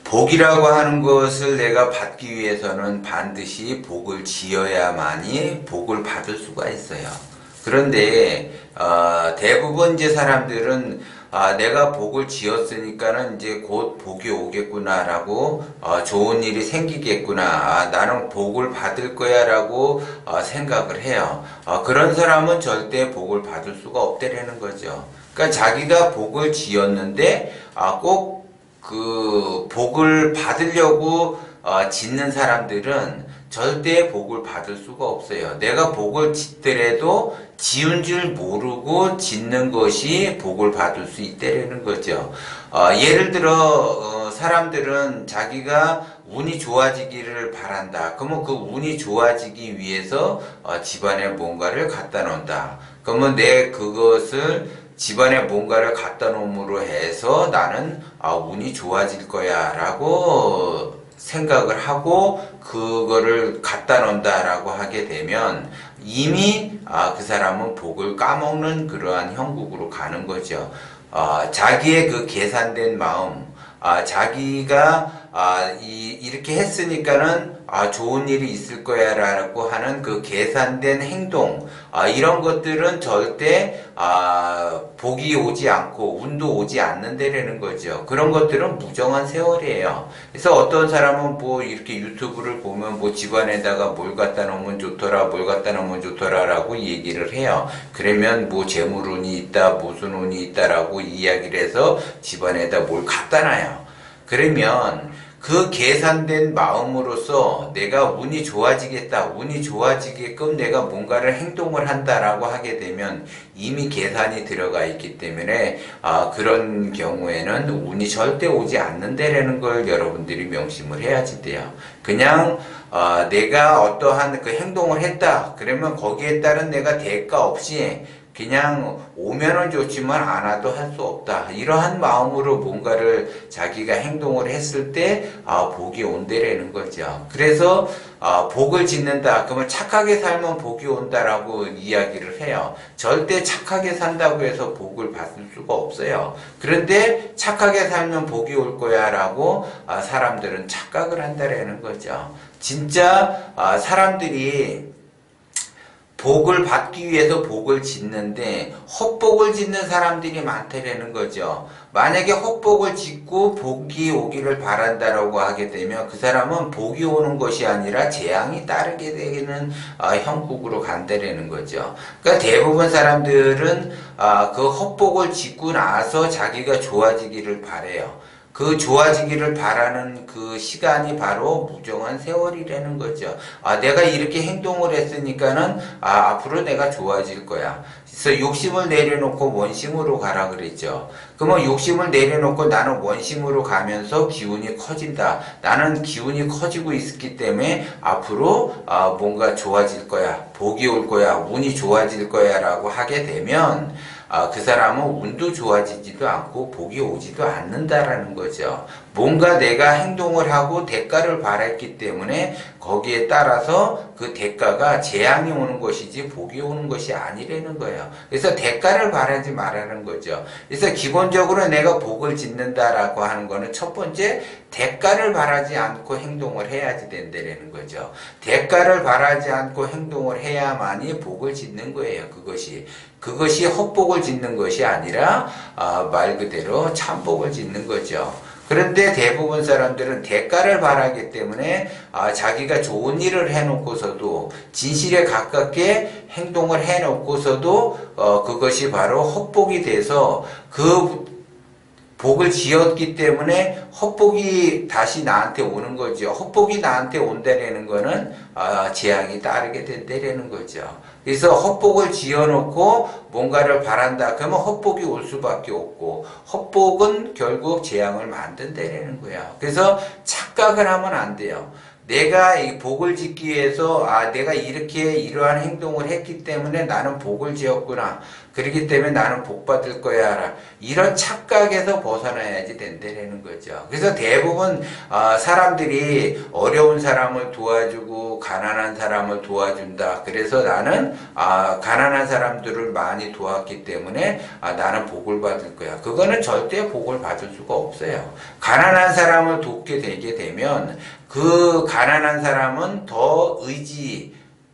복이라고 하는 것을 내가 받기 위해서는 반드시 복을 지어야만이 복을 받을 수가 있어요. 그런데 대부분 이제 사람들은 내가 복을 지었으니까는 이제 곧 복이 오겠구나라고 좋은 일이 생기겠구나, 나는 복을 받을 거야라고 생각을 해요. 그런 사람은 절대 복을 받을 수가 없다라는 거죠. 그러니까 자기가 복을 지었는데 꼭 그 복을 받으려고 짓는 사람들은 절대 복을 받을 수가 없어요. 내가 복을 짓더라도 지은 줄 모르고 짓는 것이 복을 받을 수 있다는 거죠. 예를 들어 사람들은 자기가 운이 좋아지기를 바란다. 그러면 그 운이 좋아지기 위해서 집안에 뭔가를 갖다 놓는다. 그러면 내 그것을 집안에 뭔가를 갖다 놓음으로 해서 나는 운이 좋아질 거야 라고 생각을 하고 그거를 갖다 놓는다 라고 하게 되면 이미 그 사람은 복을 까먹는 그러한 형국으로 가는 거죠. 자기의 그 계산된 마음, 자기가 이렇게 했으니까는 좋은 일이 있을 거야 라고 하는 그 계산된 행동, 이런 것들은 절대 복이 오지 않고 운도 오지 않는다라는 거죠. 그런 것들은 무정한 세월이에요. 그래서 어떤 사람은 뭐 이렇게 유튜브를 보면 뭐 집안에다가 뭘 갖다 놓으면 좋더라, 뭘 갖다 놓으면 좋더라 라고 얘기를 해요. 그러면 뭐 재물운이 있다, 무슨 운이 있다라고 이야기를 해서 집안에다 뭘 갖다 놔요. 그러면 그 계산된 마음으로서 내가 운이 좋아지겠다, 운이 좋아지게끔 내가 뭔가를 행동을 한다라고 하게 되면 이미 계산이 들어가 있기 때문에 그런 경우에는 운이 절대 오지 않는다라는 걸 여러분들이 명심을 해야지 돼요. 그냥 내가 어떠한 그 행동을 했다 그러면 거기에 따른 내가 대가 없이 그냥 오면은 좋지만 안 와도 할 수 없다. 이러한 마음으로 뭔가를 자기가 행동을 했을 때 복이 온다라는 거죠. 그래서 복을 짓는다. 그러면 착하게 살면 복이 온다라고 이야기를 해요. 절대 착하게 산다고 해서 복을 받을 수가 없어요. 그런데 착하게 살면 복이 올 거야 라고 사람들은 착각을 한다라는 거죠. 진짜 사람들이 복을 받기 위해서 복을 짓는데 헛복을 짓는 사람들이 많다라는 거죠. 만약에 헛복을 짓고 복이 오기를 바란다라고 하게 되면 그 사람은 복이 오는 것이 아니라 재앙이 따르게 되는 형국으로 간다라는 거죠. 그러니까 대부분 사람들은 그 헛복을 짓고 나서 자기가 좋아지기를 바래요. 그 좋아지기를 바라는 그 시간이 바로 무정한 세월이라는 거죠. 내가 이렇게 행동을 했으니까는 앞으로 내가 좋아질 거야. 그래서 욕심을 내려놓고 원심으로 가라 그랬죠. 그러면 욕심을 내려놓고 나는 원심으로 가면서 기운이 커진다. 나는 기운이 커지고 있기 때문에 앞으로 뭔가 좋아질 거야. 복이 올 거야. 운이 좋아질 거야 라고 하게 되면 그 사람은 운도 좋아지지도 않고 복이 오지도 않는다라는 거죠. 뭔가 내가 행동을 하고 대가를 바랐기 때문에 거기에 따라서 그 대가가 재앙이 오는 것이지 복이 오는 것이 아니라는 거예요. 그래서 대가를 바라지 말라는 거죠. 그래서 기본적으로 내가 복을 짓는다라고 하는 거는 첫 번째 대가를 바라지 않고 행동을 해야지 된다라는 거죠. 대가를 바라지 않고 행동을 해야만이 복을 짓는 거예요. 그것이 헛복을 짓는 것이 아니라 말 그대로 참복을 짓는 거죠. 그런데 대부분 사람들은 대가를 바라기 때문에 자기가 좋은 일을 해놓고서도 진실에 가깝게 행동을 해놓고서도 그것이 바로 헛복이 돼서 그 복을 지었기 때문에 헛복이 다시 나한테 오는 거죠. 헛복이 나한테 온다는 거는 재앙이 따르게 된다는 거죠. 그래서 헛복을 지어놓고 뭔가를 바란다. 그러면 헛복이 올 수밖에 없고 헛복은 결국 재앙을 만든다는 거야. 그래서 착각을 하면 안 돼요. 내가 이 복을 짓기 위해서 내가 이러한 행동을 했기 때문에 나는 복을 지었구나. 그렇기 때문에 나는 복 받을 거야. 이런 착각에서 벗어나야지 된다는 거죠. 그래서 대부분 사람들이 어려운 사람을 도와주고 가난한 사람을 도와준다. 그래서 나는 가난한 사람들을 많이 도왔기 때문에 나는 복을 받을 거야. 그거는 절대 복을 받을 수가 없어요. 가난한 사람을 돕게 되게 되면 그 가난한 사람은 더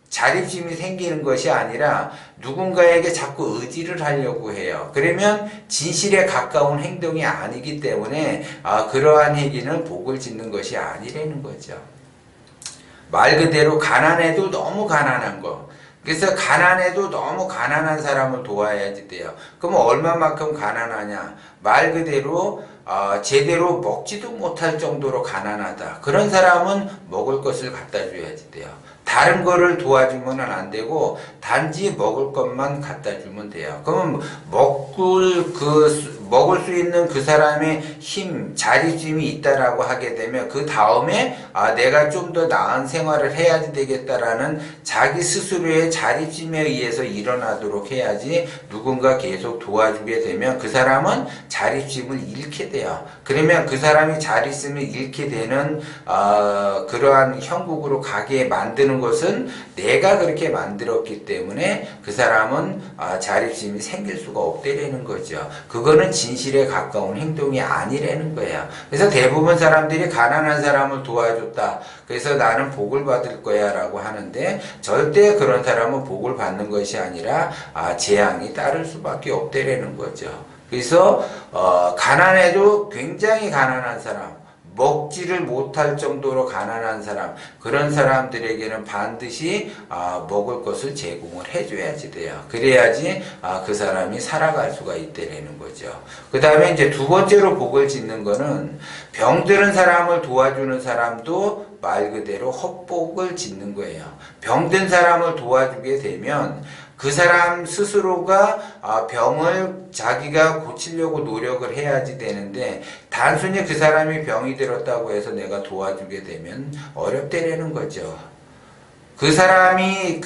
자립심이 생기는 것이 아니라 누군가에게 자꾸 의지를 하려고 해요. 그러면 진실에 가까운 행동이 아니기 때문에 그러한 행위는 복을 짓는 것이 아니라는 거죠. 말 그대로 가난해도 너무 가난한 거. 그래서 가난해도 너무 가난한 사람을 도와야지 돼요. 그럼 얼마만큼 가난하냐? 말 그대로 제대로 먹지도 못할 정도로 가난하다. 그런 사람은 먹을 것을 갖다 줘야지 돼요. 다른 거를 도와주면 안 되고 단지 먹을 것만 갖다 주면 돼요. 그러면 먹을 수 있는 그 사람의 힘, 자립심이 있다라고 하게 되면 그 다음에 내가 좀 더 나은 생활을 해야지 되겠다라는 자기 스스로의 자립심에 의해서 일어나도록 해야지 누군가 계속 도와주게 되면 그 사람은 자립심을 잃게 돼요. 그러면 그 사람이 자립심을 잃게 되는 그러한 형국으로 가게 만드는 것은 내가 그렇게 만들었기 때문에 그 사람은 자립심이 생길 수가 없다라는 거죠. 그거는 진실에 가까운 행동이 아니라는 거예요. 그래서 대부분 사람들이 가난한 사람을 도와줬다. 그래서 나는 복을 받을 거야 라고 하는데 절대 그런 사람은 복을 받는 것이 아니라 재앙이 따를 수밖에 없다라는 거죠. 그래서 가난해도 굉장히 가난한 사람, 먹지를 못할 정도로 가난한 사람, 그런 사람들에게는 반드시 먹을 것을 제공을 해줘야지 돼요. 그래야지 그 사람이 살아갈 수가 있다는 거죠. 그 다음에 이제 두 번째로 복을 짓는 거는 병드는 사람을 도와주는 사람도 말 그대로 헛복을 짓는 거예요. 병든 사람을 도와주게 되면 그 사람 스스로가 병을 자기가 고치려고 노력을 해야지 되는데 단순히 그 사람이 병이 들었다고 해서 내가 도와주게 되면 어렵다라는 거죠. 그 사람이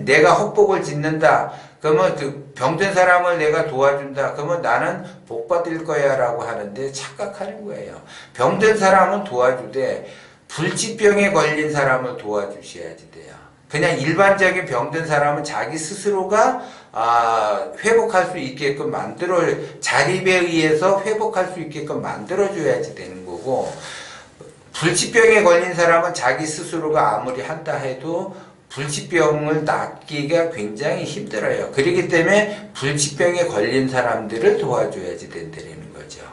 내가 헛복을 짓는다. 그러면 그 병든 사람을 내가 도와준다. 그러면 나는 복 받을 거야 라고 하는데 착각하는 거예요. 병든 사람은 도와주되 불치병에 걸린 사람을 도와주셔야지 돼요. 그냥 일반적인 병든 사람은 자기 스스로가 회복할 수 있게끔 자립에 의해서 회복할 수 있게끔 만들어줘야지 되는 거고, 불치병에 걸린 사람은 자기 스스로가 아무리 한다 해도 불치병을 낫기가 굉장히 힘들어요. 그렇기 때문에 불치병에 걸린 사람들을 도와줘야지 된다는 거죠.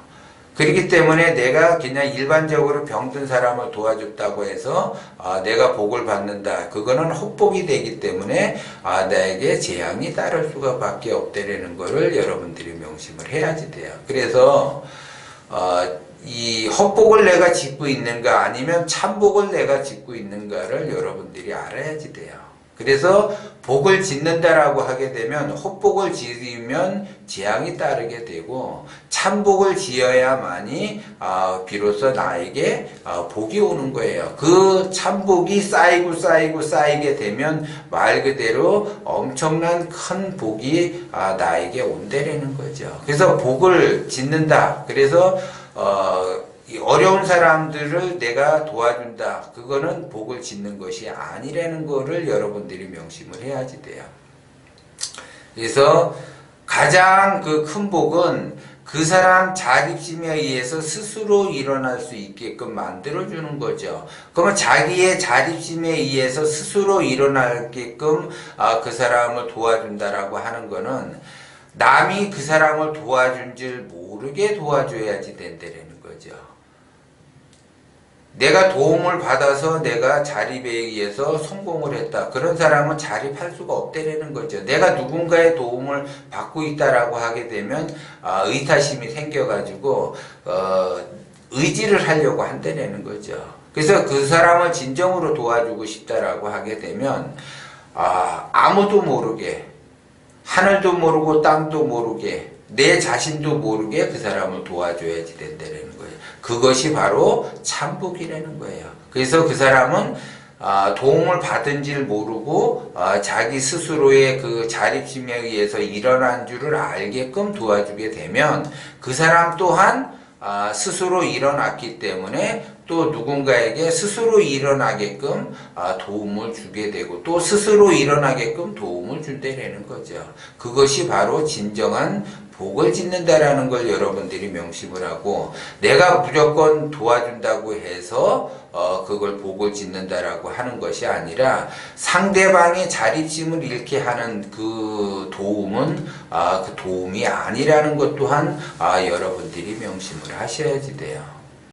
그렇기 때문에 내가 그냥 일반적으로 병든 사람을 도와줬다고 해서 내가 복을 받는다. 그거는 헛복이 되기 때문에 나에게 재앙이 따를 수가 밖에 없다라는 거를 여러분들이 명심을 해야지 돼요. 그래서 이 헛복을 내가 짓고 있는가 아니면 참복을 내가 짓고 있는가를 여러분들이 알아야지 돼요. 그래서 복을 짓는다라고 하게 되면 헛복을 지으면 재앙이 따르게 되고 참복을 지어야만이 비로소 나에게 복이 오는 거예요. 그 참복이 쌓이게 되면 말 그대로 엄청난 큰 복이 나에게 온다라는 거죠. 그래서 복을 짓는다. 그래서 어려운 사람들을 내가 도와준다. 그거는 복을 짓는 것이 아니라는 거를 여러분들이 명심을 해야지 돼요. 그래서 가장 그 큰 복은 그 사람 자립심에 의해서 스스로 일어날 수 있게끔 만들어주는 거죠. 그러면 자기의 자립심에 의해서 스스로 일어나게끔 그 사람을 도와준다라고 하는 거는 남이 그 사람을 도와준 줄 모르게 도와줘야지 된다는 거죠. 내가 도움을 받아서 내가 자립에 의해서 성공을 했다. 그런 사람은 자립할 수가 없다라는 거죠. 내가 누군가의 도움을 받고 있다라고 하게 되면 의타심이 생겨가지고 의지를 하려고 한다라는 거죠. 그래서 그 사람을 진정으로 도와주고 싶다라고 하게 되면 아무도 모르게, 하늘도 모르고 땅도 모르게, 내 자신도 모르게 그 사람을 도와줘야지 된다는 거예요. 그것이 바로 참복이라는 거예요. 그래서 그 사람은 도움을 받은지를 모르고 자기 스스로의 그 자립심에 의해서 일어난 줄을 알게끔 도와주게 되면 그 사람 또한 스스로 일어났기 때문에 또 누군가에게 스스로 일어나게끔 도움을 주게 되고 또 스스로 일어나게끔 도움을 준다라는 거죠. 그것이 바로 진정한 복을 짓는다라는 걸 여러분들이 명심을 하고, 내가 무조건 도와준다고 해서 그걸 복을 짓는다라고 하는 것이 아니라 상대방의 자립심을 잃게 하는 그 도움은 그 도움이 아니라는 것 또한 여러분들이 명심을 하셔야지 돼요.